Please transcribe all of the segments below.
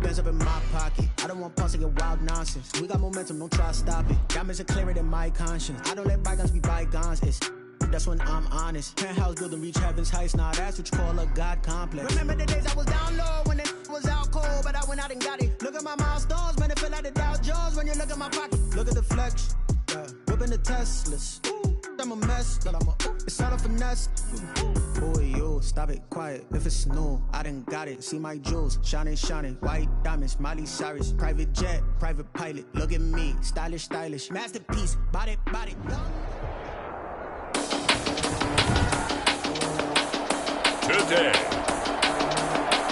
bands up in my pocket. I don't want pulse to get wild nonsense. We got momentum, don't try to stop it. Diamonds are clearer than my conscience. I don't let bygones be bygones. It's that's when I'm honest. Penthouse building reach heaven's heights. Nah, that's what you call a God complex. Remember the days I was down low when it was out cold, but I went out and got it. Look at my milestones, man, it feel like the Dow Jones when you look at my pocket. Look at the flex, yeah. Whipping the Teslas. I'm a mess, but it's all a finesse. Boy, you stop it, quiet. If it's new, I done got it. See my jewels, shining, shining. White diamonds, Miley Cyrus. Private jet, private pilot. Look at me, stylish, stylish. Masterpiece, body, body. Today,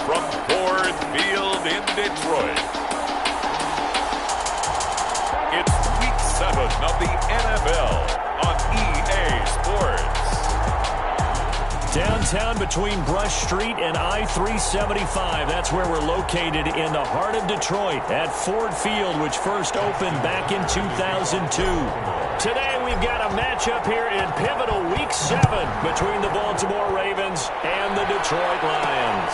from Ford Field in Detroit, it's Week 7 of the NFL on EA Sports. Downtown between Brush Street and I-375. That's where we're located in the heart of Detroit at Ford Field, which first opened back in 2002. Today we've got a matchup here in pivotal Week 7 between the Baltimore Ravens and the Detroit Lions.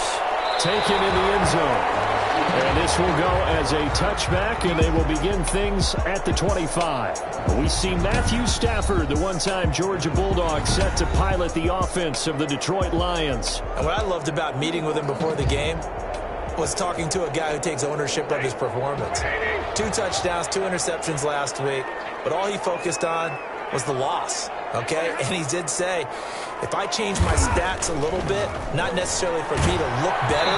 Taken in the end zone. And this will go as a touchback, and they will begin things at the 25. We see Matthew Stafford, the one-time Georgia Bulldog, set to pilot the offense of the Detroit Lions. And what I loved about meeting with him before the game was talking to a guy who takes ownership of his performance. 2 touchdowns, 2 interceptions last week, but all he focused on was the loss, okay? And he did say, if I change my stats a little bit, not necessarily for me to look better,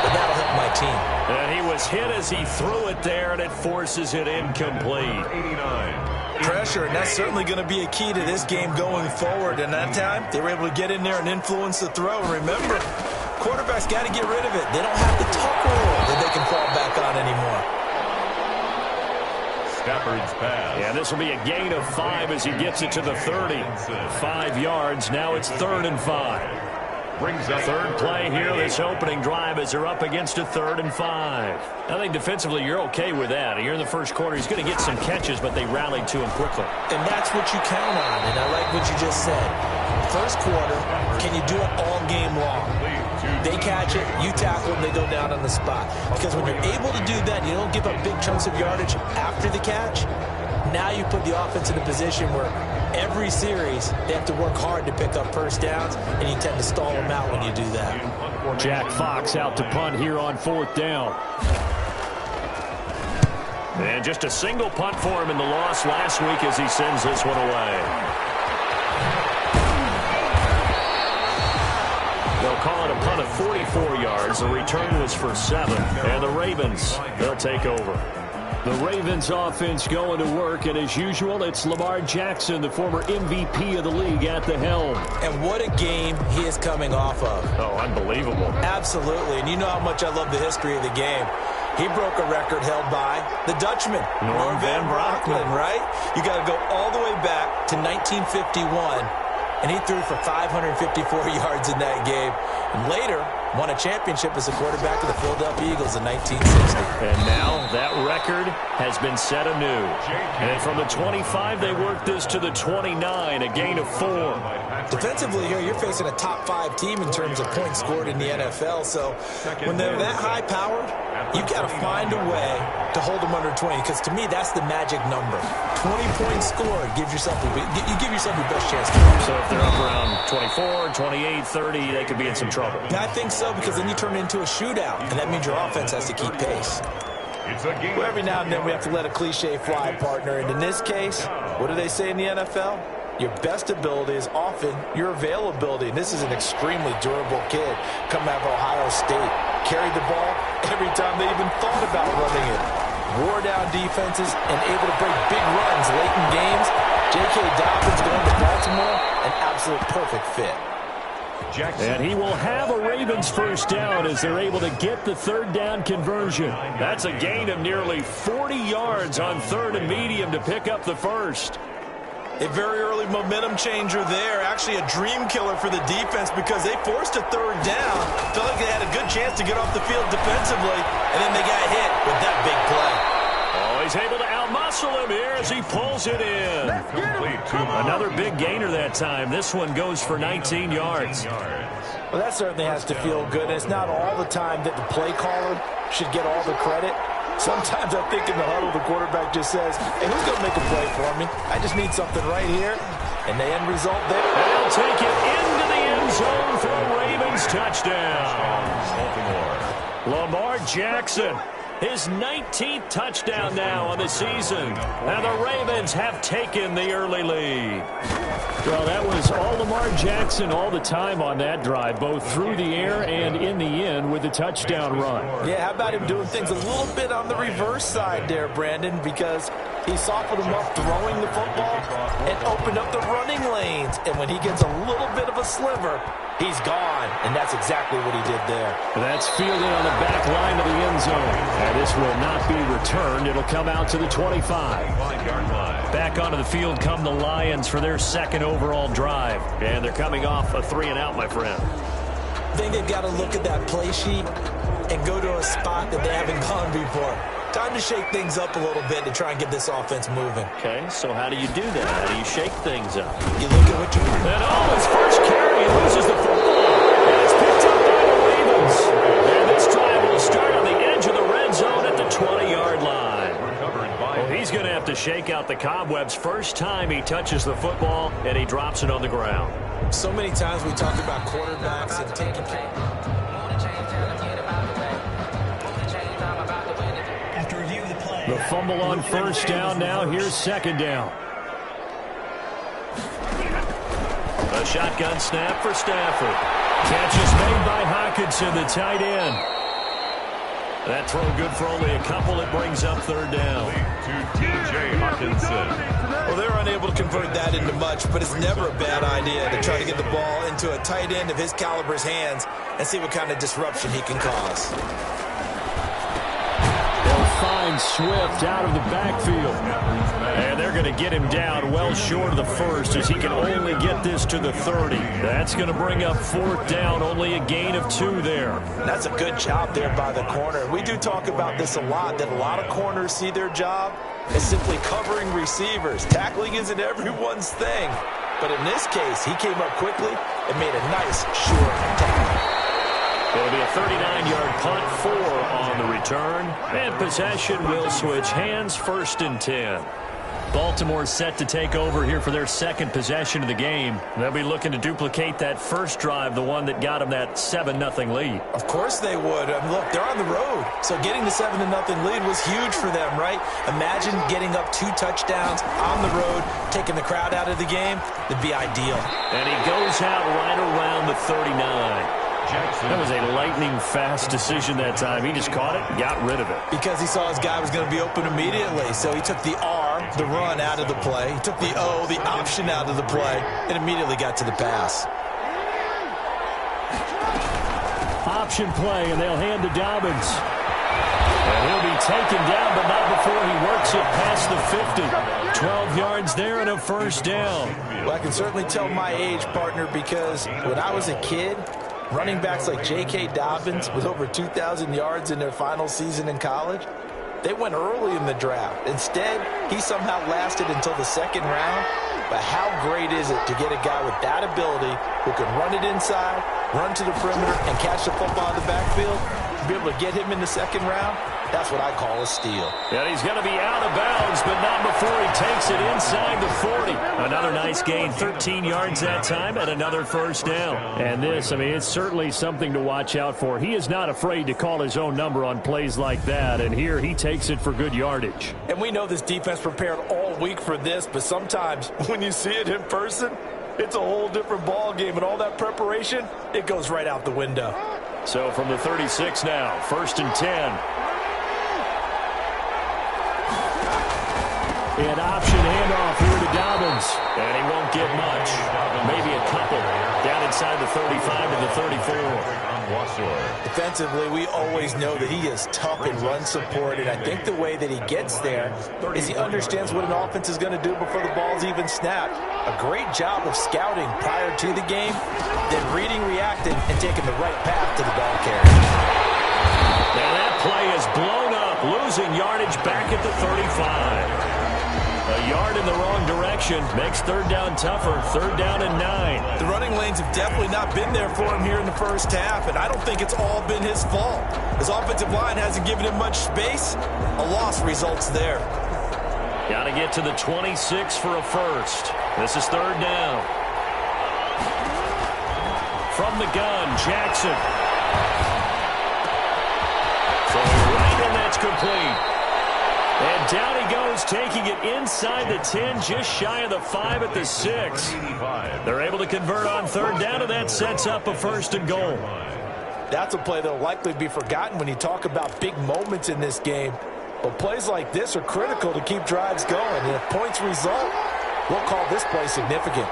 but that'll help my team. And he was hit as he threw it there, and it forces it incomplete. 89. Pressure, and that's certainly going to be a key to this game going forward. And that time, they were able to get in there and influence the throw. And remember, quarterbacks got to get rid of it. They don't have the tuck rule that they can fall back on anymore. Stafford's pass. Yeah, this will be a gain of 5 as he gets it to the 30. 5 yards. Now it's 3rd and 5. Brings up third play here, this opening drive as they're up against a 3rd and 5. I think defensively you're okay with that. Here in the first quarter, he's going to get some catches, but they rallied to him quickly. And that's what you count on, and I like what you just said. First quarter, can you do it all game long? They catch it, you tackle them, they go down on the spot. Because when you're able to do that, you don't give up big chunks of yardage after the catch. Now you put the offense in a position where every series they have to work hard to pick up first downs, and you tend to stall them out when you do that. Jack Fox out to punt here on 4th down. And just a single punt for him in the loss last week as he sends this one away. They'll call it a punt of 44 yards. The return was for 7. And the Ravens, they'll take over. The Ravens offense going to work, and as usual, it's Lamar Jackson, the former MVP of the league, at the helm. And what a game he is coming off of. Oh, unbelievable. Absolutely, and you know how much I love the history of the game. He broke a record held by the Dutchman, Norm Van Brocklin, right? You got to go all the way back to 1951. And he threw for 554 yards in that game. And later, won a championship as a quarterback of the Philadelphia Eagles in 1960. And now that record has been set anew. And from the 25, they work this to the 29, a gain of 4. Defensively here, you're facing a top 5 team in terms of points scored in the NFL. So when they're that high-powered, you've got to find a way to hold them under 20. Because to me, that's the magic number. 20 points scored gives yourself you give yourself your best chance to win. So if they're up around 24, 28, 30, they could be in some trouble. I think so, because then you turn it into a shootout, and that means your offense has to keep pace. Well, every now and then we have to let a cliche fly, partner. And in this case, what do they say in the NFL? Your best ability is often your availability. And this is an extremely durable kid coming out of Ohio State. Carried the ball every time they even thought about running it. Wore down defenses and able to break big runs late in games. J.K. Dobbins going to Baltimore, an absolute perfect fit. Jackson. And he will have a Ravens first down as they're able to get the 3rd down conversion. That's a gain of nearly 40 yards on 3rd and medium to pick up the first. A very early momentum changer there. Actually a dream killer for the defense because they forced a 3rd down. Felt like they had a good chance to get off the field defensively, and then they got hit with that big play. Oh, he's able to outmuscle him here as he pulls it in. Another big gainer that time. This one goes for 19 yards. Well, that certainly has to feel good. It's not all the time that the play caller should get all the credit. Sometimes I think in the huddle, the quarterback just says, hey, who's going to make a play for me? I just need something right here. And the end result there. They'll take it into the end zone for a Ravens touchdown. Lamar Jackson, his 19th touchdown now on the season. And the Ravens have taken the early lead. Well, that was all Lamar Jackson all the time on that drive, both through the air and in the end with the touchdown run. Yeah, how about him doing things a little bit on the reverse side there, Brandon, because he softened him up throwing the football and opened up the running lanes. And when he gets a little bit of a sliver, he's gone. And that's exactly what he did there. That's fielded on the back line of the end zone. And this will not be returned. It'll come out to the 25. Back onto the field come the Lions for their second overall drive. And they're coming off a 3-and-out, my friend. I think they've got to look at that play sheet and go to a spot that they haven't gone before. Time to shake things up a little bit to try and get this offense moving. Okay, so how do you do that? How do you shake things up? You look at what you want. And his first carry, he loses the football. And it's picked up by the Ravens. And this drive will start on the edge of the red zone at the 20-yard line. Well, he's going to have to shake out the cobwebs first time he touches the football, and he drops it on the ground. So many times we talk about quarterbacks and taking care. The fumble on first down now. Here's second down. A shotgun snap for Stafford. Catch is made by Hockenson, the tight end. That throw good for only a couple. It brings up third down. To T.J. Hockenson. Well, they're unable to convert that into much, but it's never a bad idea to try to get the ball into a tight end of his caliber's hands and see what kind of disruption he can cause. Find Swift out of the backfield. And they're going to get him down well short of the first as he can only get this to the 30. That's going to bring up fourth down, only a gain of 2 there. That's a good job there by the corner. We do talk about this a lot, that a lot of corners see their job as simply covering receivers. Tackling isn't everyone's thing. But in this case, he came up quickly and made a nice, short tackle. It'll be a 39-yard punt, 4 on the return. And possession will switch hands, 1st and 10. Baltimore set to take over here for their second possession of the game. They'll be looking to duplicate that first drive, the one that got them that 7-0 lead. Of course they would. Look, they're on the road. So getting the 7-0 lead was huge for them, right? Imagine getting up 2 touchdowns on the road, taking the crowd out of the game. It'd be ideal. And he goes out right around the 39. That was a lightning-fast decision that time. He just caught it, got rid of it. Because he saw his guy was going to be open immediately. So he took the R, the run, out of the play. He took the O, the option, out of the play, and immediately got to the pass. Option play, and they'll hand to Dobbins. And he'll be taken down, but not before he works it past the 50. 12 yards there and a first down. Well, I can certainly tell my age, partner, because when I was a kid, running backs like J.K. Dobbins with over 2,000 yards in their final season in college, they went early in the draft. Instead, he somehow lasted until the second round. But how great is it to get a guy with that ability who can run it inside, run to the perimeter, and catch the football in the backfield? To be able to get him in the second round, that's what I call a steal. And he's going to be out of bounds, but not before he takes it inside the 40. Another nice gain, 13 yards that time, and another first down. And this, I mean, it's certainly something to watch out for. He is not afraid to call his own number on plays like that, and here he takes it for good yardage. And we know this defense prepared all week for this, but sometimes when you see it in person, it's a whole different ball game, and all that preparation, it goes right out the window. So from the 36 now, 1st and 10. And option handoff here to Dobbins. And he won't get much. Maybe a couple. Down inside the 35 to the 34. Defensively, we always know that he is tough in run support, and I think the way that he gets there is he understands what an offense is going to do before the ball's even snapped. A great job of scouting prior to the game, then reading, reacting, and taking the right path to the ball carrier. Now that play is blown up, losing yardage back at the 35. A yard in the wrong direction makes third down tougher. Third down and 9. The running lanes have definitely not been there for him here in the first half, and I don't think it's all been his fault. His offensive line hasn't given him much space. A loss results there. Got to get to the 26 for a first. This is third down. From the gun, Jackson. Throwing right, and that's complete. And down he goes, taking it inside the 10, just shy of the 5 at the 6. They're able to convert on third down, and that sets up a first and goal. That's a play that will likely be forgotten when you talk about big moments in this game. But plays like this are critical to keep drives going. And if points result, we'll call this play significant.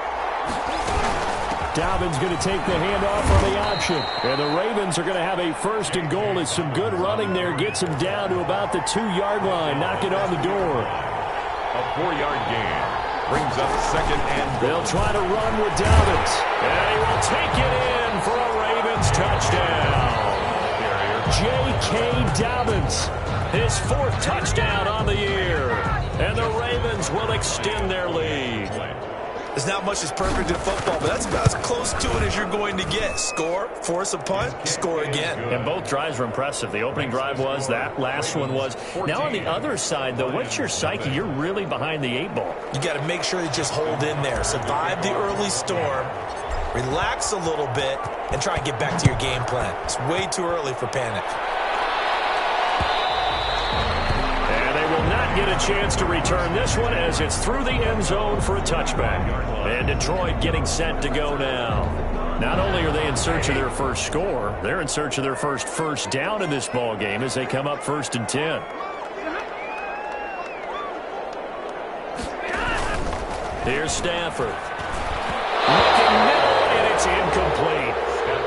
Dobbins going to take the handoff on the option. And the Ravens are going to have a first and goal as some good running there gets him down to about the 2-yard line. Knock it on the door. A 4-yard gain brings up second and goal. They'll try to run with Dobbins. And he will take it in for a Ravens touchdown. J.K. Dobbins, his 4th touchdown on the year. And the Ravens will extend their lead. There's not much that's perfect in football, but that's about as close to it as you're going to get. Score, force a punt, score again. And both drives were impressive. The opening drive was, that last one was. Now on the other side, though, what's your psyche? You're really behind the 8 ball. You got to make sure you just hold in there. Survive the early storm, relax a little bit, and try and get back to your game plan. It's way too early for panic. Will not get a chance to return this one as it's through the end zone for a touchback. And Detroit getting set to go now. Not only are they in search of their first score, they're in search of their first down in this ball game as they come up 1st and 10. Here's Stafford. Looking middle, and it's incomplete.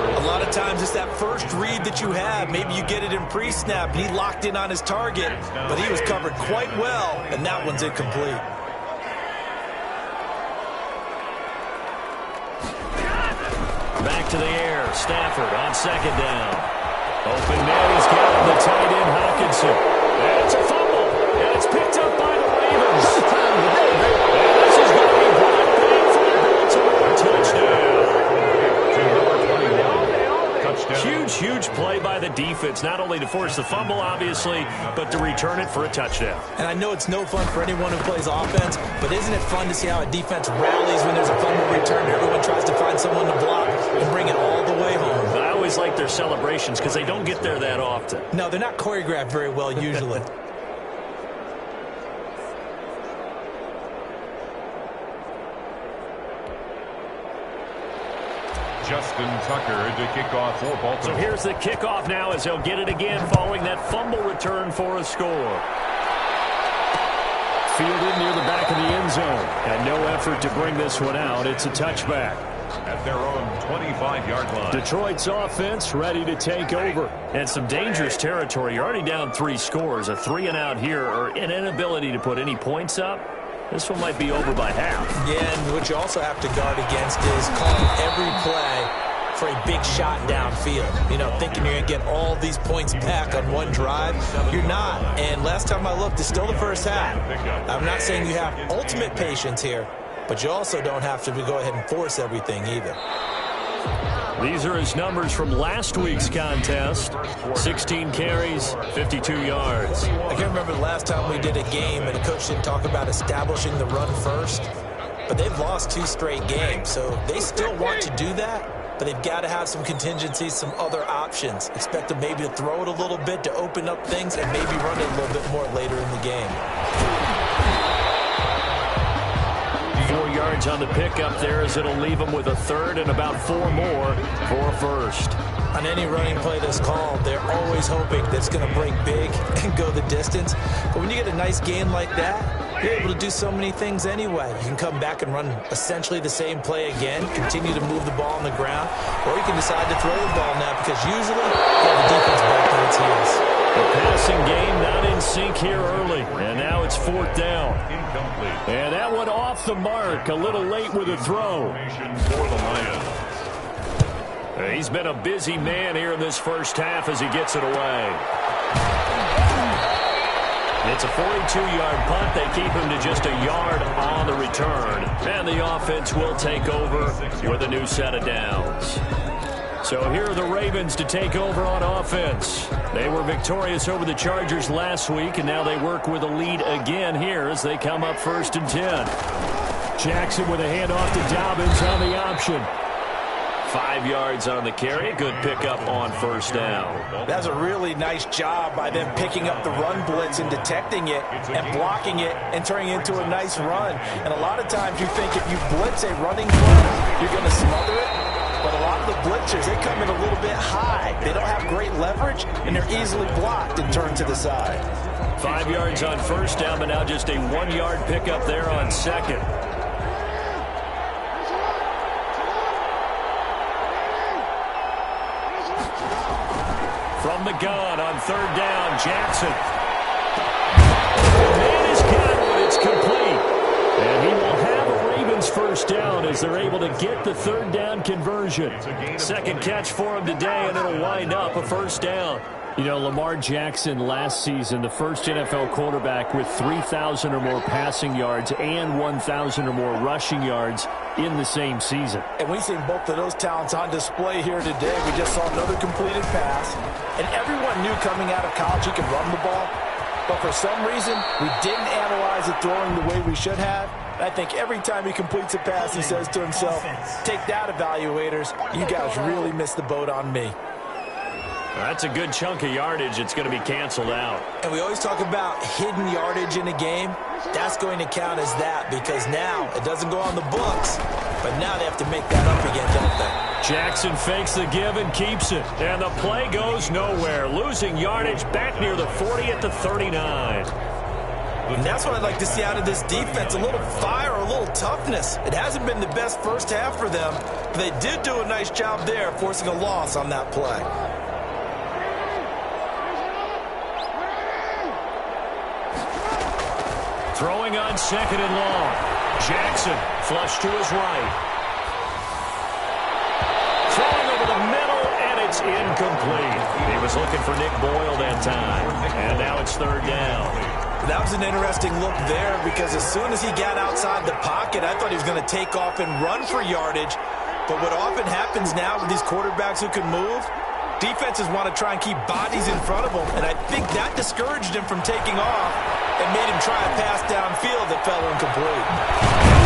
A lot of times it's that first read that you have. Maybe you get it in pre-snap, and he locked in on his target, but he was covered quite well, and that one's incomplete. Back to the air. Stafford on second down. Open man, he's got the tight end, Hawkinson. And it's a fumble, and it's picked up by the Ravens. And this is going to be brought back for the Baltimore touchdown. Huge play by the defense, not only to force the fumble, obviously, but to return it for a touchdown. And I know it's no fun for anyone who plays offense, but isn't it fun to see how a defense rallies when there's a fumble return? Everyone tries to find someone to block and bring it all the way home. I always like their celebrations because they don't get there that often. No, they're not choreographed very well usually. Justin Tucker to kick off for Baltimore. So here's the kickoff now as he'll get it again following that fumble return for a score. Fielded near the back of the end zone. And no effort to bring this one out. It's a touchback. At their own 25-yard line. Detroit's offense ready to take over. And some dangerous territory. You're already down 3 scores. A 3-and-out here or an inability to put any points up. This one might be over by half. Yeah, and what you also have to guard against is calling every play for a big shot downfield. You know, thinking you're going to get all these points back on one drive. You're not. And last time I looked, it's still the first half. I'm not saying you have ultimate patience here, but you also don't have to go ahead and force everything either. These are his numbers from last week's contest. 16 carries, 52 yards. I can't remember the last time we did a game and the coach didn't talk about establishing the run first. But they've lost 2 straight games, so they still want to do that. But they've got to have some contingencies, some other options. Expect them maybe to throw it a little bit to open up things and maybe run it a little bit more later in the game. 4 yards on the pickup there as it'll leave them with a third and about 4 more for a first. On any running play that's called, they're always hoping that it's going to break big and go the distance. But when you get a nice gain like that, you're able to do so many things anyway. You can come back and run essentially the same play again, continue to move the ball on the ground, or you can decide to throw the ball now because usually you have the defense back on its heels. The passing game not in sync here early, and now it's 4th down. Incomplete. And that one off the mark, a little late with a throw. For the Lions. He's been a busy man here in this first half as he gets it away. It's a 42-yard punt. They keep him to just a yard on the return. And the offense will take over with a new set of downs. So here are the Ravens to take over on offense. They were victorious over the Chargers last week, and now they work with a lead again here as they come up 1st and 10. Jackson with a handoff to Dobbins on the option. 5 yards on the carry. Good pickup on 1st down. That's a really nice job by them picking up the run blitz and detecting it and blocking it and turning it into a nice run. And a lot of times you think if you blitz a running play, you're going to smother it. But a lot of the blitzers, they come in a little bit high. They don't have great leverage, and they're easily blocked and turned to the side. 5 yards on 1st down, but now just a 1-yard pickup there on 2nd. From the gun on 3rd down, Jackson. The man is got it. It's complete. And he will have a Ravens 1st down as they're able to get the 3rd down conversion. 2nd catch for him today, and it'll wind up a 1st down. You know, Lamar Jackson last season, the first NFL quarterback with 3,000 or more passing yards and 1,000 or more rushing yards in the same season. And we've seen both of those talents on display here today. We just saw another completed pass. And everyone knew coming out of college he could run the ball. But for some reason, we didn't analyze it throwing the way we should have. I think every time he completes a pass, he says to himself, take that, evaluators. You guys really missed the boat on me. That's a good chunk of yardage. It's going to be canceled out. And we always talk about hidden yardage in a game. That's going to count as that because now it doesn't go on the books, but now they have to make that up again, don't they? Jackson fakes the give and keeps it. And the play goes nowhere. Losing yardage back near the 40 at the 39. And that's what I'd like to see out of this defense, a little fire, a little toughness. It hasn't been the best first half for them, but they did do a nice job there, forcing a loss on that play. Throwing on 2nd and long. Jackson flush to his right. Throwing over the middle, and it's incomplete. He was looking for Nick Boyle that time. And now it's 3rd down. That was an interesting look there because as soon as he got outside the pocket, I thought he was going to take off and run for yardage. But what often happens now with these quarterbacks who can move, defenses want to try and keep bodies in front of them. And I think that discouraged him from taking off and made him try a pass downfield that fell incomplete.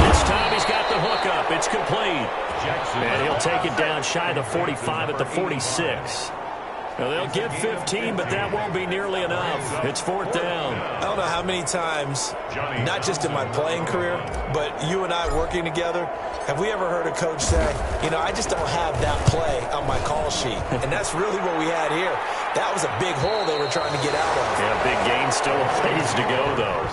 This time he's got the hook up. It's complete. And he'll take it down shy of the 45 at the 46. Now, they'll get 15, but that won't be nearly enough. It's 4th down. I don't know how many times, not just in my playing career, but you and I working together, have we ever heard a coach say, you know, I just don't have that play on my call sheet. And that's really what we had here. That was a big hole they were trying to get out of. Yeah, big gain, still a ways to go, though.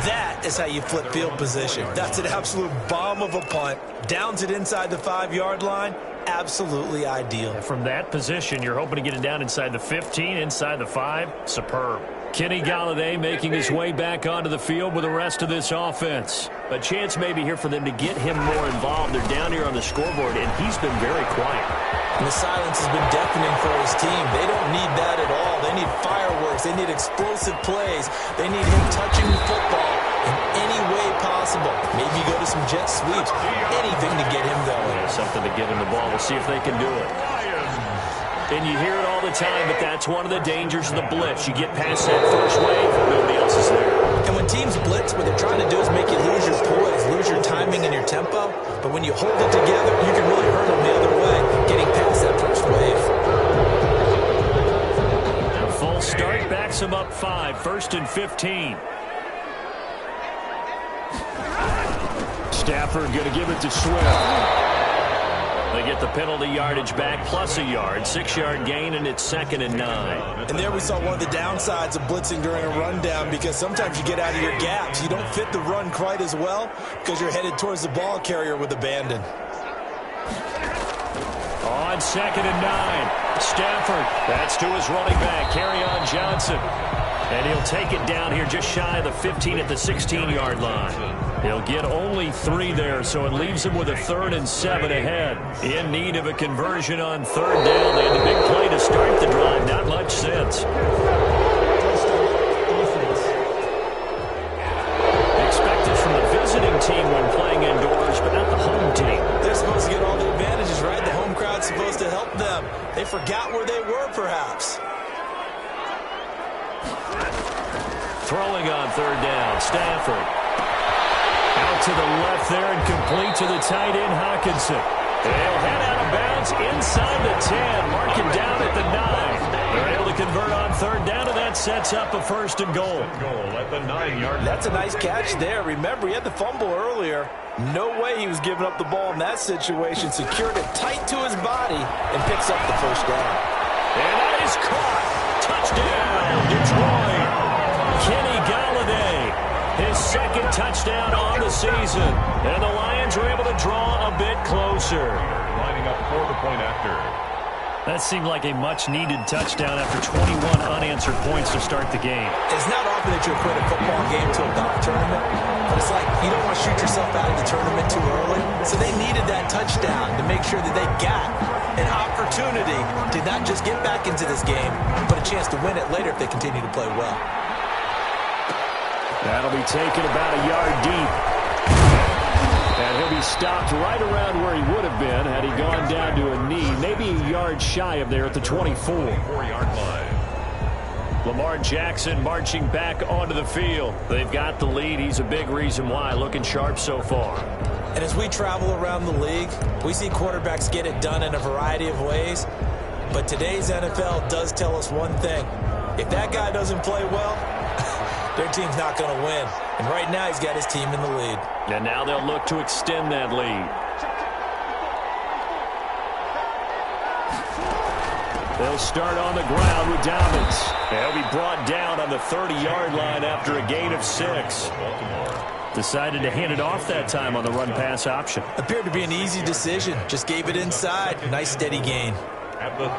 That is how you flip field position. That's an absolute bomb of a punt. Downs it inside the 5-yard line. Absolutely ideal. From that position, you're hoping to get it down inside the 15, inside the 5. Superb. Kenny Golladay making his way back onto the field with the rest of this offense. A chance maybe here for them to get him more involved. They're down here on the scoreboard, and he's been very quiet. And the silence has been deafening for his team. They don't need that at all. They need fireworks. They need explosive plays. They need him touching the football in any way possible. Maybe go to some jet sweeps. Anything to get him going. Yeah, something to get him the ball. We'll see if they can do it. And you hear it all the time, but that's one of the dangers of the blitz. You get past that first wave, nobody else is there. And when teams blitz, what they're trying to do is make you lose your poise, lose your timing and your tempo. But when you hold it together, you can really hurt them the other way, getting past that first wave. A full start backs him up 5, 1st and 15. Stafford going to give it to Swift. They get the penalty yardage back plus a yard. 6-yard gain, and it's 2nd and 9. And there we saw one of the downsides of blitzing during a rundown because sometimes you get out of your gaps. You don't fit the run quite as well because you're headed towards the ball carrier with abandon. On 2nd and 9. Stafford, that's to his running back, Kerryon Johnson. And he'll take it down here just shy of the 15 at the 16-yard line. He'll get only 3 there, so it leaves him with a 3rd and 7 ahead. In need of a conversion on 3rd down. They had the big play to start the drive. Not much sense. team when playing indoors, but not the home team. They're supposed to get all the advantages, right? The home crowd's supposed to help them. They forgot where they were, perhaps. Throwing on third down, Stafford. Out to the left there and complete to the tight end, Hockenson. They'll head out of bounds inside the 10, mark him down at the 9. They're able to convert on third down, and that sets up a first and goal. At the 9-yard line. That's a nice catch there. Remember, he had the fumble earlier. No way he was giving up the ball in that situation. Secured it tight to his body and picks up the first down. And that is caught. Touchdown, Detroit. Kenny Galladay, his second touchdown on the season. And the Lions are able to draw a bit closer. Lining up for the point after. That seemed like a much-needed touchdown after 21 unanswered points to start the game. It's not often that you equate a football game to a golf tournament, but it's like you don't want to shoot yourself out of the tournament too early. So they needed that touchdown to make sure that they got an opportunity to not just get back into this game, but a chance to win it later if they continue to play well. That'll be taken about a yard deep. And he'll be stopped right around where he would have been had he gone down to a knee, maybe a yard shy of there at the 24. 4-yard line. Lamar Jackson marching back onto the field. They've got the lead. He's a big reason why. Looking sharp so far. And as we travel around the league, we see quarterbacks get it done in a variety of ways. But today's NFL does tell us one thing. If that guy doesn't play well, their team's not going to win. And right now, he's got his team in the lead. And now they'll look to extend that lead. They'll start on the ground with Dobbins. They'll be brought down on the 30-yard line after a gain of 6. Decided to hand it off that time on the run-pass option. Appeared to be an easy decision. Just gave it inside. Nice, steady gain.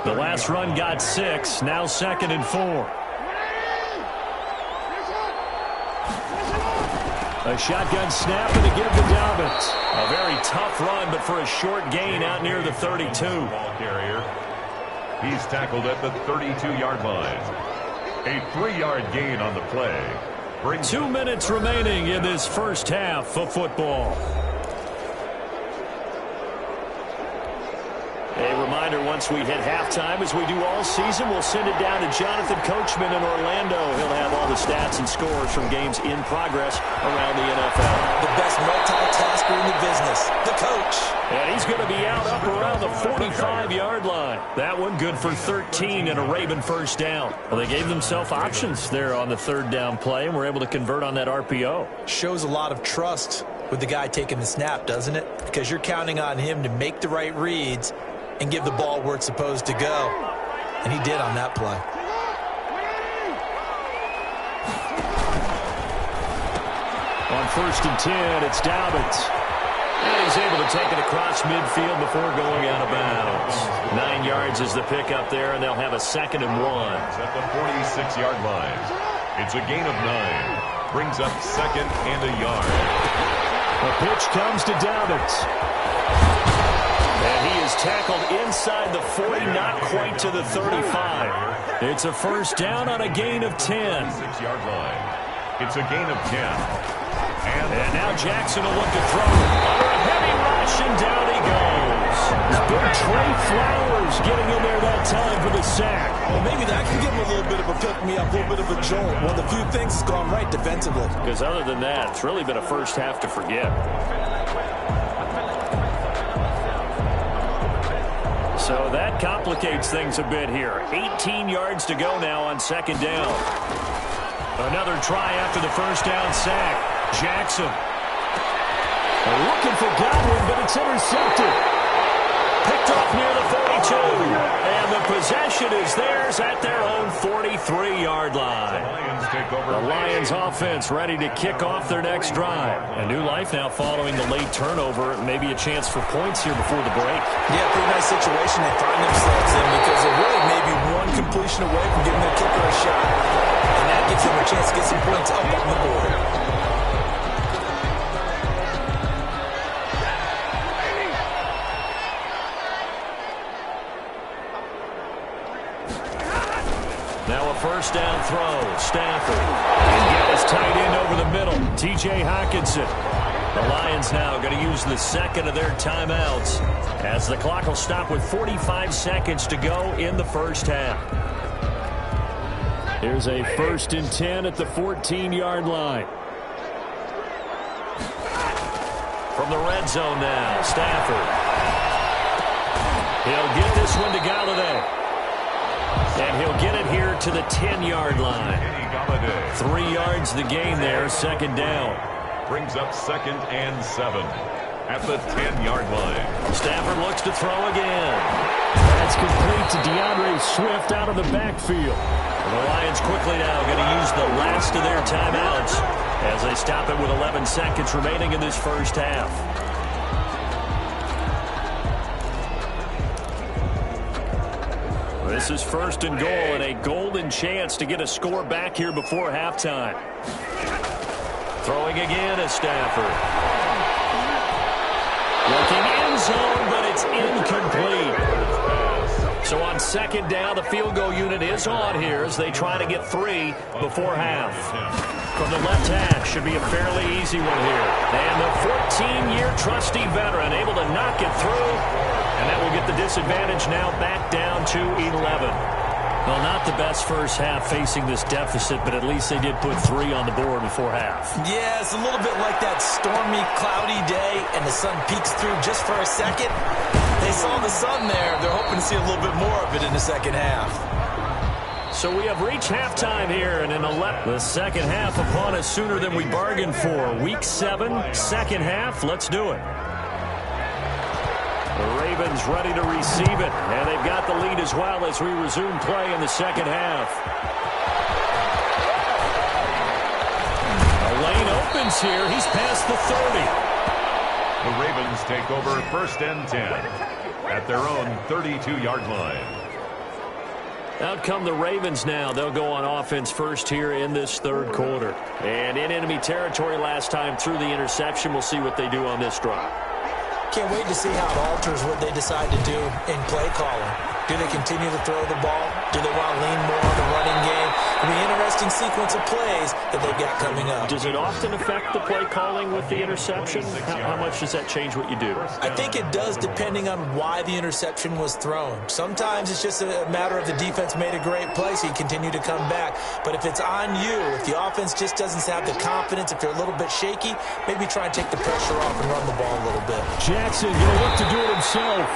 The last run got 6. Now 2nd and 4. A shotgun snap and a give to Dobbins. A very tough run, but for a short gain out near the 32. Ball carrier. He's tackled at the 32-yard line. A 3-yard gain on the play. 2 minutes remaining in this first half of football. A reminder, once we hit halftime, as we do all season, we'll send it down to Jonathan Coachman in Orlando. He'll have all the stats and scores from games in progress around the NFL. The best multitasker in the business, the coach. And he's going to be out up around the 45-yard line. That one good for 13 and a Raven first down. Well, they gave themselves options there on the third down play, and were able to convert on that RPO. Shows a lot of trust with the guy taking the snap, doesn't it? Because you're counting on him to make the right reads and give the ball where it's supposed to go. And he did on that play. On 1st and 10, it's Dobbins. And he's able to take it across midfield before going out of bounds. 9 yards is the pickup there, and they'll have a 2nd and 1. At the 46-yard line. It's a gain of 9. Brings up 2nd and a yard. The pitch comes to Dobbins. And he is tackled inside the 40, not quite to the 35. It's a first down on a gain of 10. 6-yard line. It's a gain of 10. And now Jackson will look to throw. Under a heavy rush, and down he goes. Big Trey Flowers getting in there that time for the sack. Well, maybe that can give him a little bit of a pick-me-up, a little bit of a jolt. One of the few things that's gone right defensively. Because other than that, it's really been a first half to forget. So that complicates things a bit here. 18 yards to go now on 2nd down. Another try after the first down sack. Jackson. Looking for Godwin, but it's intercepted. Picked off near the 42. And the possession is theirs at their own 43-yard line. The Lions offense ready to kick off their next drive. A new life now following the late turnover. Maybe a chance for points here before the break. Yeah, pretty nice situation they find themselves in, because they're really maybe one completion away from giving their kicker a shot. And that gives them a chance to get some points up on the board. Now a first down throw. Stafford. And get his tight end over the middle. T.J. Hockenson. The Lions now going to use the second of their timeouts as the clock will stop with 45 seconds to go in the first half. Here's a 1st and 10 at the 14-yard line. From the red zone now, Stafford. He'll get this one to Galladay. And he'll get it here to the 10-yard line. 3 yards the gain there, 2nd down. Brings up 2nd and 7 at the 10-yard line. Stafford looks to throw again. That's complete to DeAndre Swift out of the backfield. And the Lions quickly now going to use the last of their timeouts as they stop it with 11 seconds remaining in this first half. This is 1st and goal and a golden chance to get a score back here before halftime. Throwing again is Stafford. Looking end zone, but it's incomplete. So on 2nd down, the field goal unit is on here as they try to get 3 before half. From the left hash, should be a fairly easy one here. And the 14-year trusty veteran able to knock it through. And that will get the disadvantage now back down to 11. Well, not the best first half facing this deficit, but at least they did put 3 on the board before half. Yeah, it's a little bit like that stormy, cloudy day, and the sun peeks through just for a second. They saw the sun there. They're hoping to see a little bit more of it in the second half. So we have reached halftime here, and in the second half upon us sooner than we bargained for. Week 7, second half. Let's do it. The Ravens ready to receive it, and they've got the lead as well as we resume play in the second half. A lane opens here. He's past the 30. The Ravens take over 1st and 10 at their own 32-yard line. Out come the Ravens now. They'll go on offense first here in this 3rd quarter. And in enemy territory last time through the interception. We'll see what they do on this drive. Can't wait to see how it alters what they decide to do in play calling. Do they continue to throw the ball? Do they want to lean more on the running game? It'll be an interesting sequence of plays that they've got coming up. Does it often affect the play calling with the interception? How much does that change what you do? I think it does depending on why the interception was thrown. Sometimes it's just a matter of the defense made a great play, so you continue to come back. But if it's on you, if the offense just doesn't have the confidence, if you're a little bit shaky, maybe try and take the pressure off and run the ball a little bit. Jackson going to look to do it himself.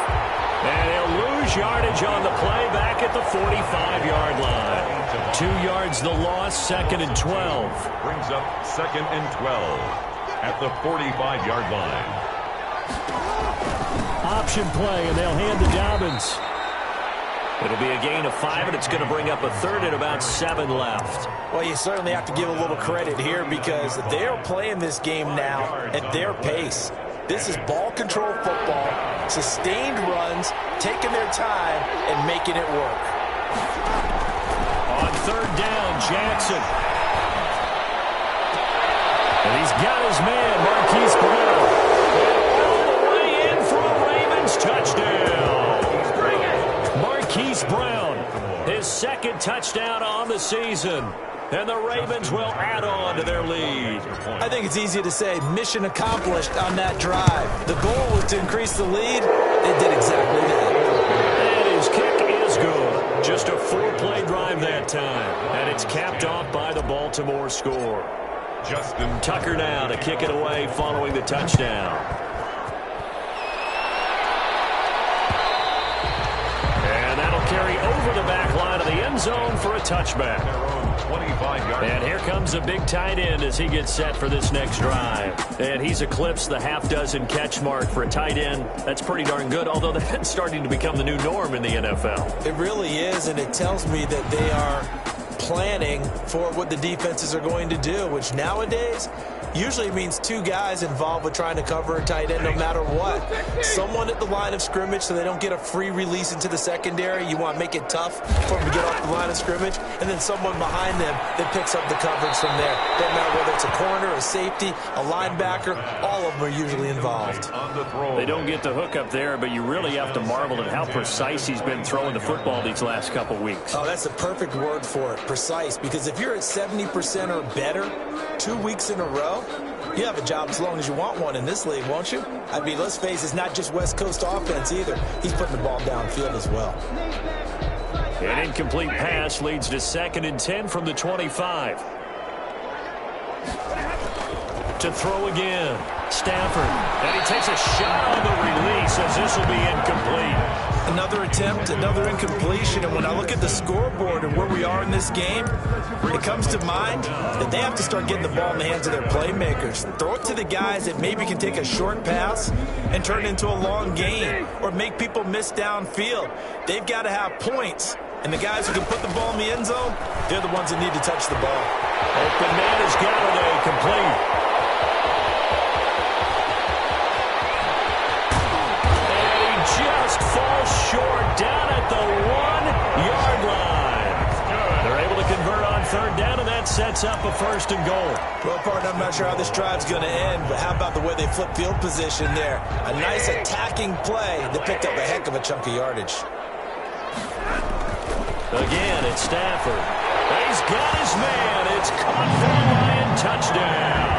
And he'll lose yardage on the play back at the 45-yard line. 2 yards the loss, 2nd and 12. Brings up 2nd and 12 at the 45-yard line. Option play, and they'll hand to Dobbins. It'll be a gain of 5, and it's going to bring up a 3rd and about 7 left. Well, you certainly have to give a little credit here because they're playing this game now at their pace. This is ball control football, sustained runs, taking their time, and making it work. On 3rd down, Jackson. And he's got his man, Marquise Brown. All the way in for a Ravens touchdown. Marquise Brown, his 2nd touchdown on the season. And the Ravens will add on to their lead. I think it's easy to say mission accomplished on that drive. The goal was to increase the lead. They did exactly that. And his kick is good. Just a 4-play drive that time. And it's capped off by the Baltimore score. Justin Tucker now to kick it away following the touchdown. And that'll carry over the back line of the end zone for a touchback. And here comes a big tight end as he gets set for this next drive. And he's eclipsed the half-dozen catch mark for a tight end. That's pretty darn good, although that's starting to become the new norm in the NFL. It really is, and it tells me that they are planning for what the defenses are going to do, which nowadays usually means 2 guys involved with trying to cover a tight end no matter what. Someone at the line of scrimmage so they don't get a free release into the secondary. You want to make it tough for them to get off the line of scrimmage. And then someone behind them that picks up the coverage from there. Doesn't matter whether it's a corner, a safety, a linebacker. All of them are usually involved. They don't get the hook up there, but you really have to marvel at how precise he's been throwing the football these last couple weeks. Oh, that's the perfect word for it. precise, because if you're at 70% or better 2 weeks in a row, you have a job as long as you want one in this league, won't you? I mean, let's face it, it's not just West Coast offense either. He's putting the ball downfield as well. An incomplete pass leads to 2nd and 10 from the 25. To throw again, Stafford. And he takes a shot on the release as this will be incomplete. Another attempt, another incompletion, and when I look at the scoreboard and where we are in this game, it comes to mind that they have to start getting the ball in the hands of their playmakers. Throw it to the guys that maybe can take a short pass and turn it into a long gain or make people miss downfield. They've got to have points, and the guys who can put the ball in the end zone, they're the ones that need to touch the ball. Open man is Galladay, complete. Just falls short down at the 1-yard line. They're able to convert on 3rd down, and that sets up a 1st and goal. Well, partner, I'm not sure how this drive's going to end, but how about the way they flip field position there? A nice attacking play that picked up a heck of a chunk of yardage. Again, it's Stafford. He's got his man. It's caught for a Lion touchdown.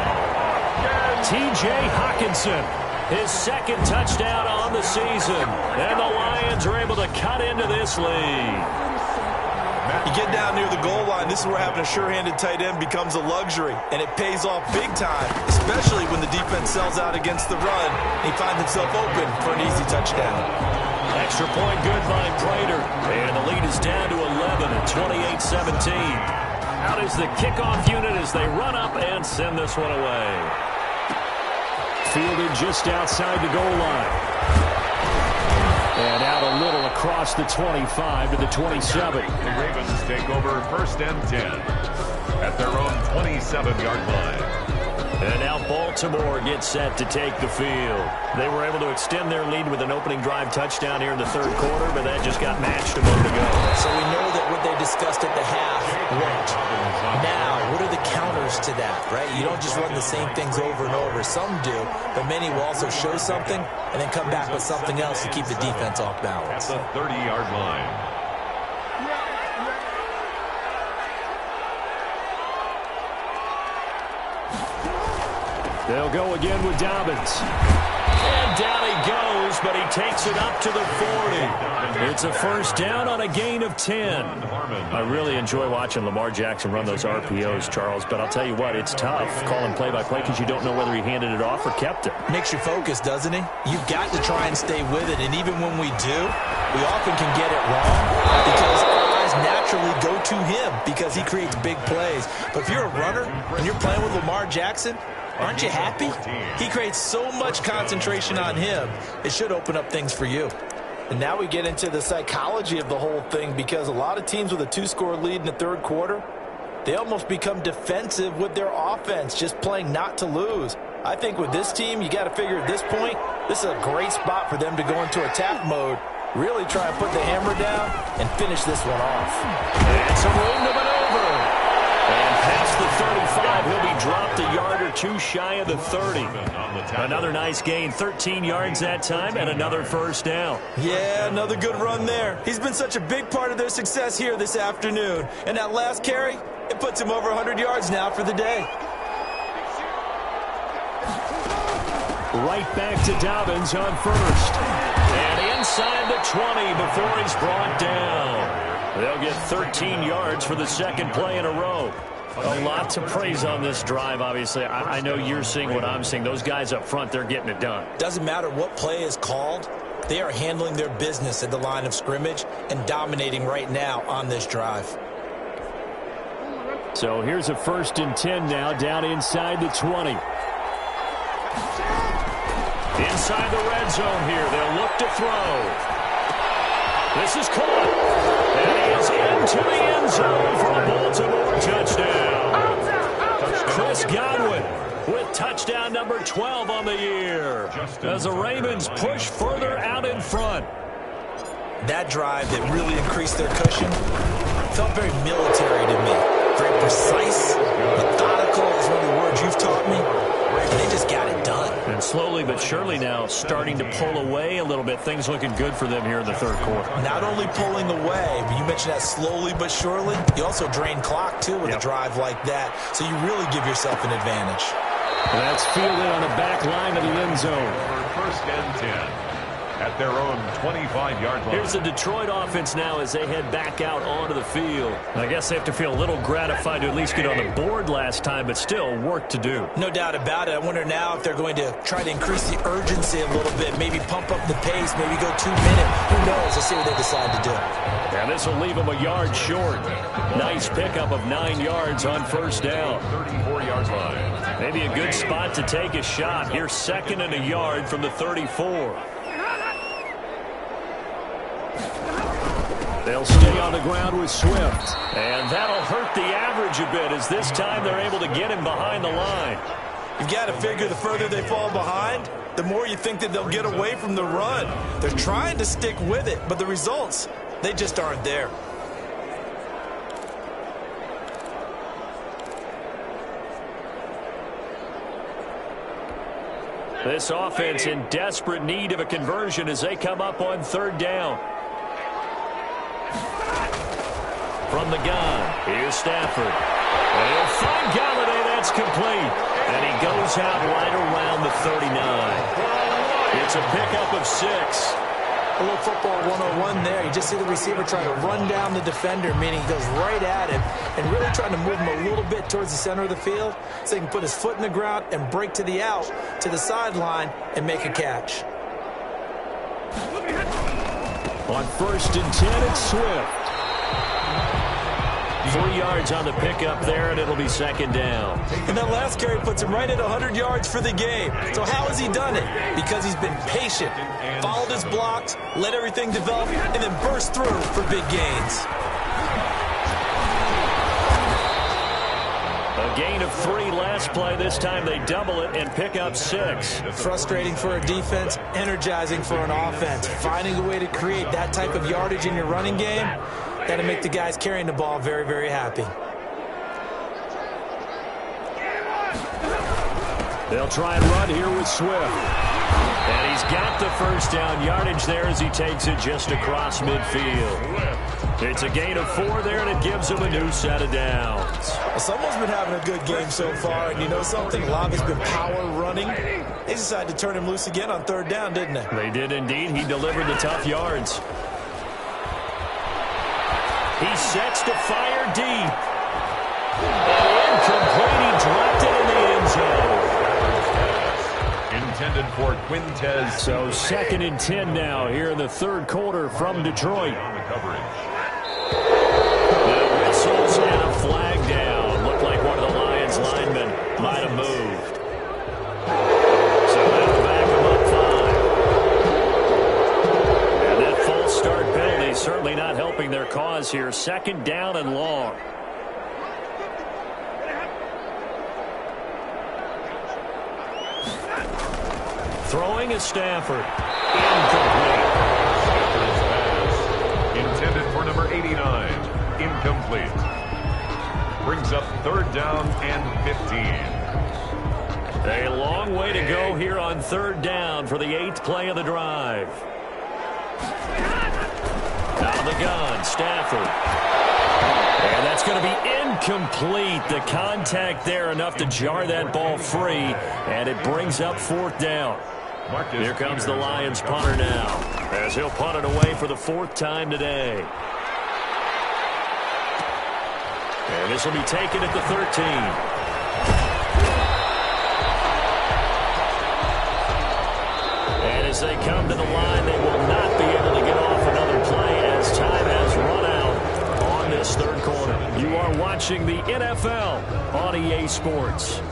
T.J. Hockenson. His 2nd touchdown on the season. And the Lions are able to cut into this lead. You get down near the goal line, this is where having a sure-handed tight end becomes a luxury. And it pays off big time, especially when the defense sells out against the run. And he finds himself open for an easy touchdown. Extra point good by Prater. And the lead is down to 11 at 28-17. Out is the kickoff unit as they run up and send this one away. Fielded just outside the goal line. And out a little across the 25 to the 27. The Ravens take over 1st and 10 at their own 27-yard line. And now Baltimore gets set to take the field. They were able to extend their lead with an opening drive touchdown here in the 3rd quarter, but that just got matched a moment ago. So we know that what they discussed at the half worked. Now, what are the counters to that, right? You don't just run the same things over and over. Some do, but many will also show something and then come back with something else to keep the defense off balance. At the 30-yard line. They'll go again with Dobbins. And down he goes, but he takes it up to the 40. It's a 1st down on a gain of 10. I really enjoy watching Lamar Jackson run those RPOs, Charles, but I'll tell you what, it's tough calling play-by-play because you don't know whether he handed it off or kept it. Makes you focus, doesn't he? You've got to try and stay with it, and even when we do, we often can get it wrong because our eyes naturally go to him because he creates big plays. But if you're a runner and you're playing with Lamar Jackson, aren't you happy? He creates so much concentration on him, it should open up things for you. And now we get into the psychology of the whole thing because a lot of teams with a 2-score lead in the 3rd quarter, they almost become defensive with their offense, just playing not to lose. I think with this team, you got to figure at this point, this is a great spot for them to go into attack mode, really try and put the hammer down and finish this one off. And some room to maneuver. And past the 35, he'll be dropped a yard or two shy of the 30. Another nice gain, 13 yards that time, and another 1st down. Yeah, another good run there. He's been such a big part of their success here this afternoon. And that last carry, it puts him over 100 yards now for the day. Right back to Dobbins on 1st. And inside the 20 before he's brought down. They'll get 13 yards for the 2nd play in a row. A lot to praise on this drive, obviously. I know you're seeing what I'm seeing. Those guys up front, they're getting it done. Doesn't matter what play is called. They are handling their business at the line of scrimmage and dominating right now on this drive. So here's a 1st and 10 now, down inside the 20. Inside the red zone here. They'll look to throw. This is caught. And he is into the end zone for a Baltimore touchdown. Chris Godwin with touchdown number 12 on the year as the Ravens push further out in front. That drive that really increased their cushion felt very military to me. Very precise, methodical is one of the words you've taught me. And they just got it done. And slowly but surely now starting to pull away a little bit. Things looking good for them here in the 3rd quarter. Not only pulling away, but you mentioned mentioned that slowly but surely. You also drain clock, too, with a drive like that. So you really give yourself an advantage. That's fielded on the back line of the end zone. For first and 10 at their own 25-yard line. Here's the Detroit offense now as they head back out onto the field. I guess they have to feel a little gratified to at least get on the board last time, but still work to do. No doubt about it. I wonder now if they're going to try to increase the urgency a little bit, maybe pump up the pace, maybe go 2 minutes. Who knows? Let's see what they decide to do. And this will leave them a yard short. Nice pickup of 9 yards on first down. 34-yard line. Maybe a good spot to take a shot. Here's 2nd and a yard from the 34. They'll stay on the ground with Swift. And that'll hurt the average a bit as this time they're able to get him behind the line. You've got to figure the further they fall behind, the more you think that they'll get away from the run. They're trying to stick with it, but the results, they just aren't there. This offense in desperate need of a conversion as they come up on 3rd down. From the gun, here's Stafford. And he'll find Galladay. That's complete. And he goes out right around the 39. It's a pickup of 6. A little football 101 there. You just see the receiver trying to run down the defender, meaning he goes right at him and really trying to move him a little bit towards the center of the field so he can put his foot in the ground and break to the out, to the sideline, and make a catch. On 1st and 10, it's Swift. 3 yards on the pickup there, and it'll be 2nd down. And that last carry puts him right at 100 yards for the game. So how has he done it? Because he's been patient, followed his blocks, let everything develop, and then burst through for big gains. A gain of 3 last play. This time they double it and pick up 6. Frustrating for a defense, energizing for an offense. Finding a way to create that type of yardage in your running game, that'll make the guys carrying the ball very, very happy. They'll try and run here with Swift. And he's got the first down yardage there as he takes it just across midfield. It's a gain of 4 there, and it gives him a new set of downs. Well, someone's been having a good game so far, and you know something? A lot has been power running. They decided to turn him loose again on 3rd down, didn't they? They did indeed. He delivered the tough yards. He sets to fire deep. And incomplete. He dropped it in the end zone. Intended for Quintez. So 2nd and 10 now here in the 3rd quarter from Detroit. On the coverage. The whistles and a flag down. Looked like one of the Lions linemen might have moved. So that'll back him up 5. And that false start penalty certainly not helping their cause here. 2nd down and long. Throwing is Stafford. Incomplete. Stafford's pass. Intended for number 89. Incomplete. Brings up 3rd down and 15. A long way to go here on 3rd down for the 8th play of the drive. Out of the gun, Stafford. And that's going to be incomplete. The contact there enough to jar that ball free, and it brings up 4th down. Here comes the Lions punter now, as he'll punt it away for the 4th time today. And this will be taken at the 13. And as they come to the line, they will not be able to get off another play as time has run out on this 3rd quarter. You are watching the NFL on EA Sports.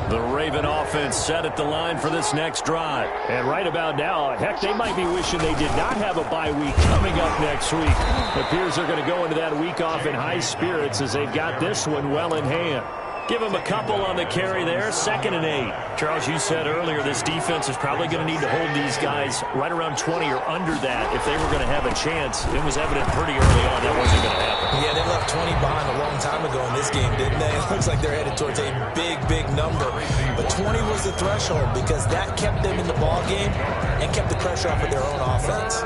The Raven offense set at the line for this next drive. And right about now, heck, they might be wishing they did not have a bye week coming up next week. It appears they're going to go into that week off in high spirits as they've got this one well in hand. Give them a couple on the carry there, 2nd and 8. Charles, you said earlier this defense is probably going to need to hold these guys right around 20 or under that if they were going to have a chance. It was evident pretty early on that wasn't going to happen. Yeah, they left 20 behind a long time ago in this game, didn't they? It looks like they're headed towards a big, big number. But 20 was the threshold because that kept them in the ball game and kept the pressure off of their own offense.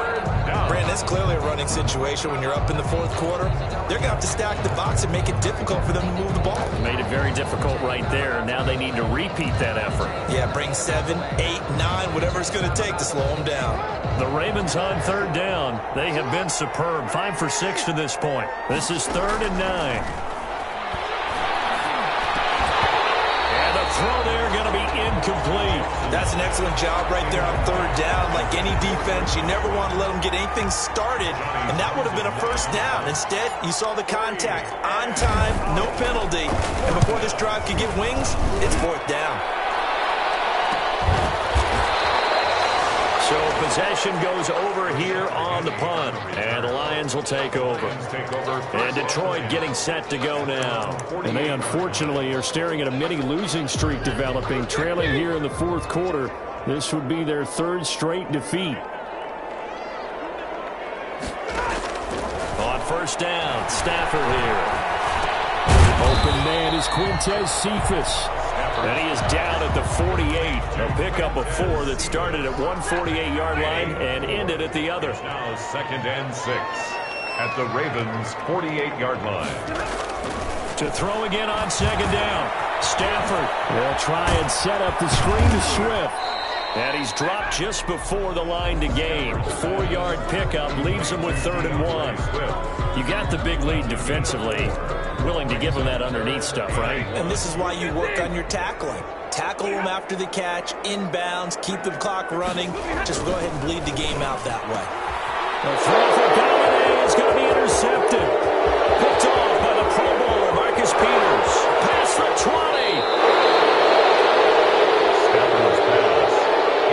Brandon, it's clearly a running situation when you're up in the fourth quarter. They're going to have to stack the box and make it difficult for them to move the ball. Made it very difficult right there. Now they need to repeat that effort. Yeah, bring 7, 8, 9, whatever it's going to take to slow them down. The Ravens on third down. They have been superb. 5 for 6 to this point. This is 3rd and 9. And the throw there going to be incomplete. That's an excellent job right there on third down. Like any defense, you never want to let them get anything started, and that would have been a first down. Instead, you saw the contact on time, no penalty, and before this drive could get wings, it's 4th down. So possession goes over here on the punt, and the Lions will take over. And Detroit getting set to go now. And they unfortunately are staring at a mini losing streak developing, trailing here in the fourth quarter. This would be their 3rd straight defeat. On first down, Stafford here. Open man is Quintez Cephas. And he is down at the 48. A pickup of 4 that started at 148-yard line and ended at the other. Now 2nd and 6 at the Ravens' 48-yard line. To throw again on 2nd down. Stafford. They'll try and set up the screen to Swift. And he's dropped just before the line to gain. 4-yard pickup leaves him with 3rd and 1. You got the big lead defensively. Willing to give him that underneath stuff, right? And this is why you work on your tackling. Tackle them after the catch, inbounds, keep the clock running. Just go ahead and bleed the game out that way. The throw for Galladay is going to be intercepted. Picked off by the Pro Bowler, Marcus Peters. Past the 20. Stafford's pass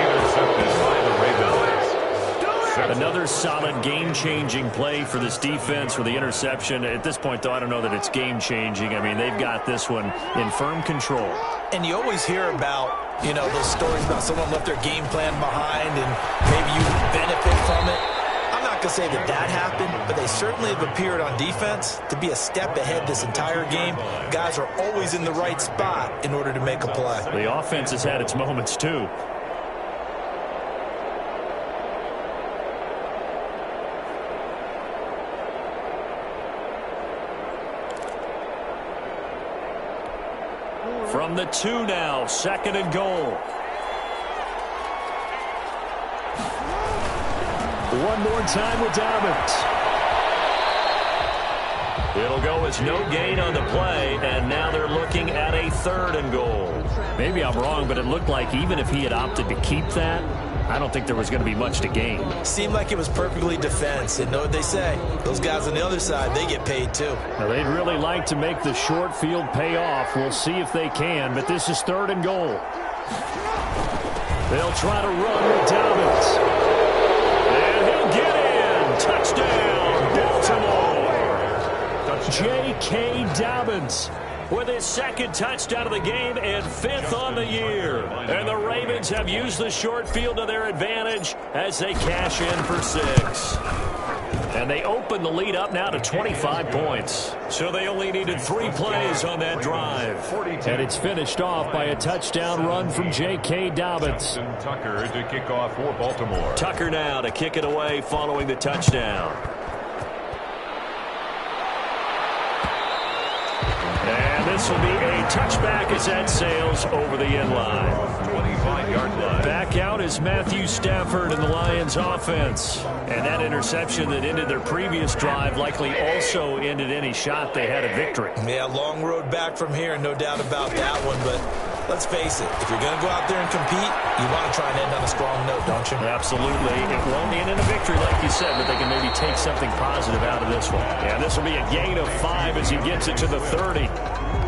intercepted by the Ravens. Another solid game-changing play for this defense with the interception. At this point, though, I don't know that it's game-changing. I mean, they've got this one in firm control. And you always hear about, those stories about someone left their game plan behind and maybe you benefit from it. I'm not going to say that happened, but they certainly have appeared on defense to be a step ahead this entire game. Guys are always in the right spot in order to make a play. The offense has had its moments, too. From the 2 now, 2nd and goal. One more time with Dobbins. It'll go as no gain on the play, and now they're looking at a 3rd and goal. Maybe I'm wrong, but it looked like even if he had opted to keep that, I don't think there was going to be much to gain. Seemed like it was perfectly defense. And know what they say? Those guys on the other side, they get paid too. Now, they'd really like to make the short field pay off. We'll see if they can, but this is 3rd and goal. They'll try to run with Dobbins. And he'll get in. Touchdown, Baltimore. J.K. Dobbins with his 2nd touchdown of the game and 5th on the year. And the Ravens have used the short field to their advantage as they cash in for 6. And they open the lead up now to 25 points. So they only needed 3 plays on that drive. And it's finished off by a touchdown run from J.K. Dobbins. Tucker to kick off for Baltimore. Tucker now to kick it away following the touchdown. And this will be a touchback as that sails over the end line. 25-yard line. Back out is Matthew Stafford in the Lions offense. And that interception that ended their previous drive likely also ended any shot they had at victory. Yeah, long road back from here, no doubt about that one. But let's face it, if you're going to go out there and compete, you want to try and end on a strong note, don't you? Absolutely. It won't end in a victory like you said, but they can maybe take something positive out of this one. Yeah, this will be a gain of 5 as he gets it to the 30.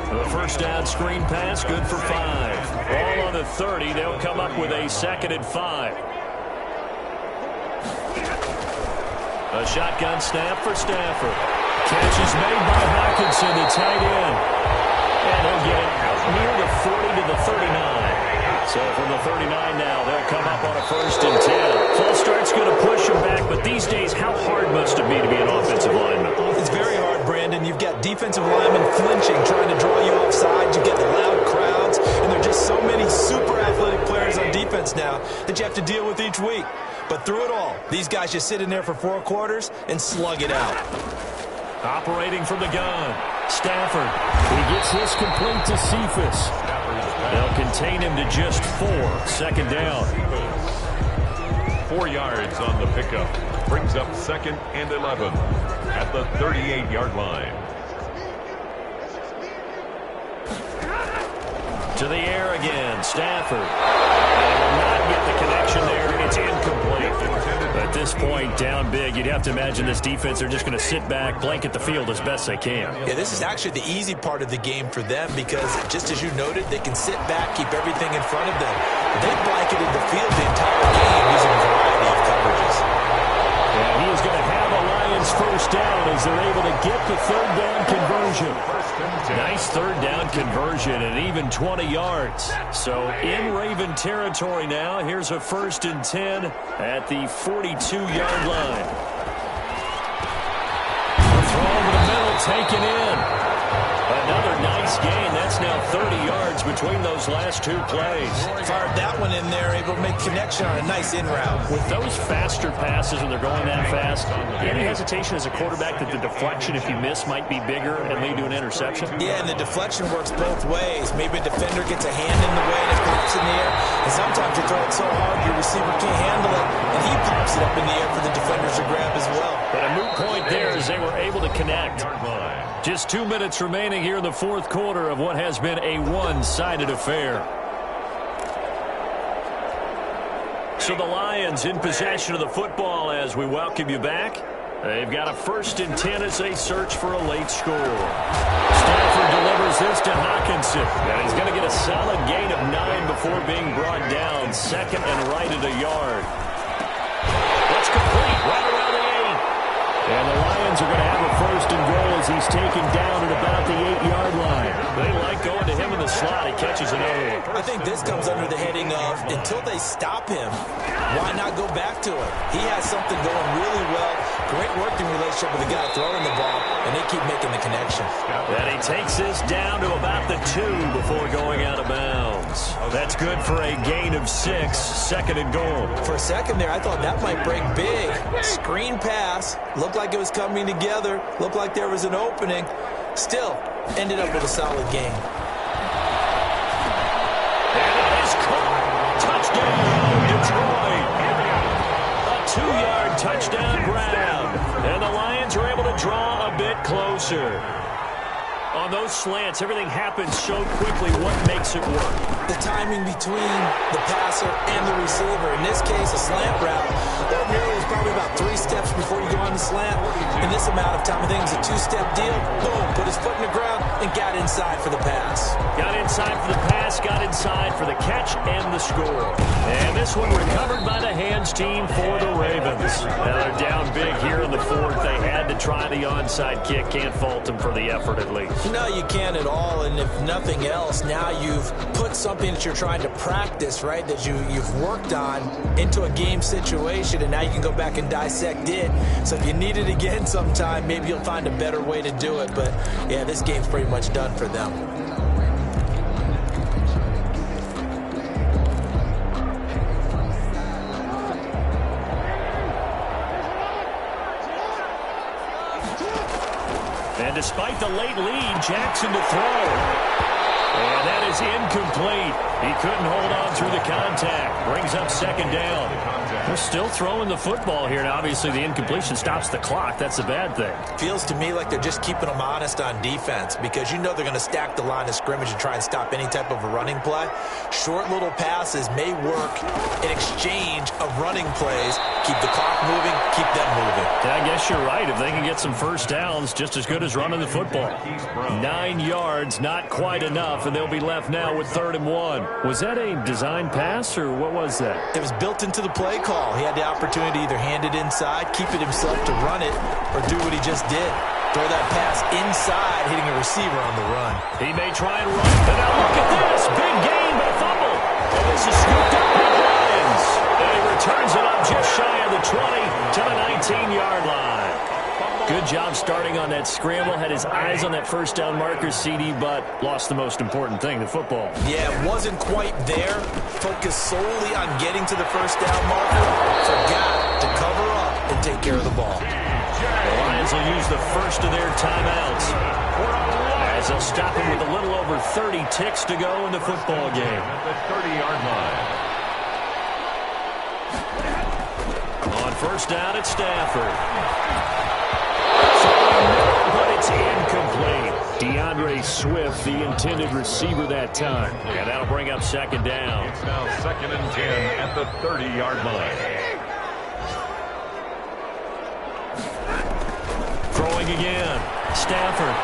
The first down screen pass, good for 5. All on the 30, they'll come up with a 2nd and 5. A shotgun snap for Stafford. Catch is made by Hawkinson, the tight end. And he'll get it out near the 40 to the 39. So from the 39 now, they'll come up on a 1st and 10. False start's going to push him back, but these days, how hard must it be to be an offensive lineman? It's very hard, Brandon. You've got defensive linemen flinching, trying to draw you offside. You get the loud crowds, and there are just so many super athletic players on defense now that you have to deal with each week. But through it all, these guys just sit in there for 4 quarters and slug it out. Operating from the gun, Stafford. He gets this complete to Cephas. They'll contain him to just 4. 2nd down. 4 yards on the pickup. Brings up 2nd and 11 at the 38-yard line. To the air again, Stafford. They will not get the connection there. It's incomplete. At this point, down big, you'd have to imagine this defense are just going to sit back, blanket the field as best they can. Yeah, this is actually the easy part of the game for them because, just as you noted, they can sit back, keep everything in front of them. They blanketed the field the entire game using a variety of coverages. And he is going to have a Lions first down as they're able to get the 3rd down conversion. Nice 3rd down conversion and even 20 yards. So in Raven territory now, here's a 1st and 10 at the 42-yard line. The throw over the middle taken in. Another nice gain. That's now 30 yards between those last 2 plays. Fired that one in there, able to make connection on a nice in route. With those faster passes when they're going that fast, any hesitation as a quarterback that the deflection, if you miss, might be bigger and lead to an interception? Yeah, and the deflection works both ways. Maybe a defender gets a hand in the way and it pops in the air. And sometimes you throw it so hard your receiver can't handle it, and he pops it up in the air for the defenders to grab as well. But a moot point there as they were able to connect. Just 2 minutes remaining here in the 4th quarter of what has been a one-sided affair. So the Lions in possession of the football as we welcome you back. They've got a 1st and 10 as they search for a late score. Stafford delivers this to Hawkinson. And he's going to get a solid gain of 9 before being brought down. 2nd and right at a yard. That's complete right around the 8. And the Lions are going to have a 1st and goal as he's taken down at about the 8-yard line. They like going to him in the slot. He catches another one. I think this comes under the heading of, until they stop him, why not go back to him? He has something going really well. Great working relationship with the guy throwing the ball, and they keep making the connection. And he takes this down to about the 2 before going out of bounds. That's good for a gain of 6, 2nd and goal. For a second there, I thought that might break big. Screen pass, looked like it was coming together, looked like there was an opening. Still, ended up with a solid game. And it is caught. Touchdown, Detroit. A 2-yard touchdown grab. And the Lions are able to draw a bit closer. On those slants, everything happens so quickly. What makes it work? The timing between the passer and the receiver. In this case, a slant route. Ordinarily, it's probably about 3 steps before you go on the slant. In this amount of time, I think it was a 2-step deal. Boom, put his foot in the ground and got inside for the pass. Got inside for the pass, got inside for the catch and the score. And this one recovered by the hands team for the Ravens. Now they're down big here in the 4th. They had to try the onside kick. Can't fault them for the effort at least. No, you can't at all, and if nothing else, now you've put something that you're trying to practice, right, that you've worked on into a game situation, and now you can go back and dissect it. So if you need it again sometime, maybe you'll find a better way to do it. But, yeah, this game's pretty much done for them. And despite the late lead, Jackson to throw. And that is incomplete. He couldn't hold on through the contact. Brings up 2nd down. They're still throwing the football here. Now, obviously, the incompletion stops the clock. That's a bad thing. Feels to me like they're just keeping them honest on defense because you know they're going to stack the line of scrimmage and try and stop any type of a running play. Short little passes may work in exchange of running plays. Keep the clock moving, keep them moving. I guess you're right. If they can get some first downs, just as good as running the football. 9 yards, not quite enough, and they'll be left now with 3rd and 1. Was that a design pass, or what was that? It was built into the play call. He had the opportunity to either hand it inside, keep it himself to run it, or do what he just did. Throw that pass inside, hitting a receiver on the run. He may try and run. But now look at this. Big gain, but a fumble. And this is scooped up by the Lions. And he returns it up just shy of the 20 to the 19-yard line. Good job starting on that scramble. Had his eyes on that first down marker, CD, but lost the most important thing, the football. Yeah, wasn't quite there. Focused solely on getting to the first down marker. Forgot to cover up and take care of the ball. The Lions will use the first of their timeouts, as they'll stop him with a little over 30 ticks to go in the football game. At the 30-yard line. On first down, it's Stafford. But it's incomplete. DeAndre Swift, the intended receiver that time. And that'll bring up second down. It's now 2nd and 10 at the 30-yard line. Throwing again. Stafford.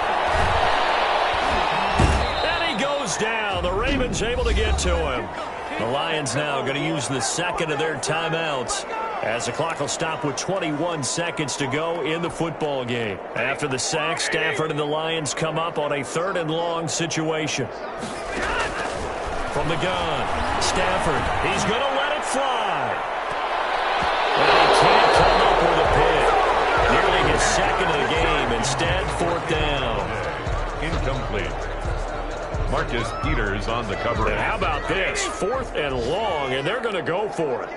And he goes down. The Ravens able to get to him. The Lions now going to use the second of their timeouts, as the clock will stop with 21 seconds to go in the football game. After the sack, Stafford and the Lions come up on a 3rd and long situation. From the gun, Stafford, he's going to let it fly. And he can't come up with a pick. Nearly his second of the game. Instead, 4th down. Incomplete. Marcus Peters on the coverage. And how about this? 4th and long, and they're going to go for it.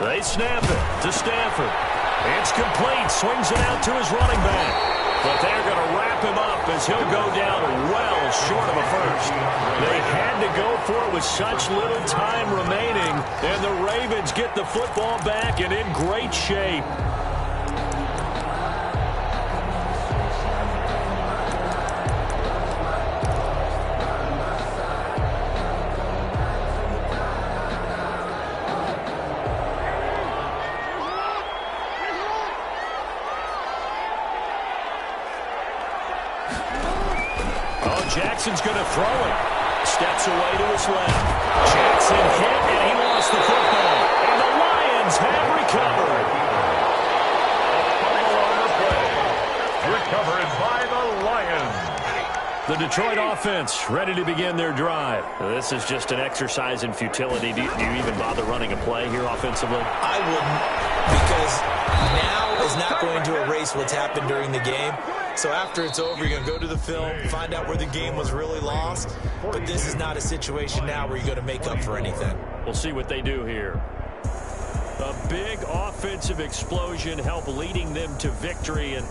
They snap it to Stafford. It's complete. Swings it out to his running back. But they're going to wrap him up as he'll go down well short of a first. They had to go for it with such little time remaining. And the Ravens get the football back and in great shape. Jackson's going to throw it. Steps away to his left. Jackson hit, and he lost the football. And the Lions have recovered. Ball on the play. Recovered by the Lions. The Detroit offense ready to begin their drive. This is just an exercise in futility. Do you even bother running a play here offensively? I wouldn't, because now is not going to erase what's happened during the game. So after it's over, you're going to go to the film, find out where the game was really lost. But this is not a situation now where you're going to make up for anything. We'll see what they do here. A big offensive explosion helped leading them to victory. And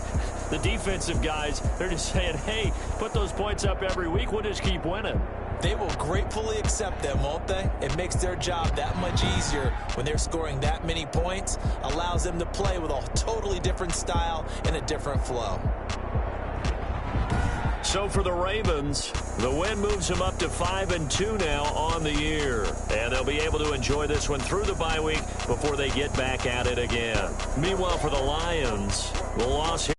the defensive guys, they're just saying, hey, put those points up every week. We'll just keep winning. They will gratefully accept them, won't they? It makes their job that much easier when they're scoring that many points. Allows them to play with a totally different style and a different flow. So for the Ravens, the win moves them up to 5-2 now on the year. And they'll be able to enjoy this one through the bye week before they get back at it again. Meanwhile, for the Lions, the loss here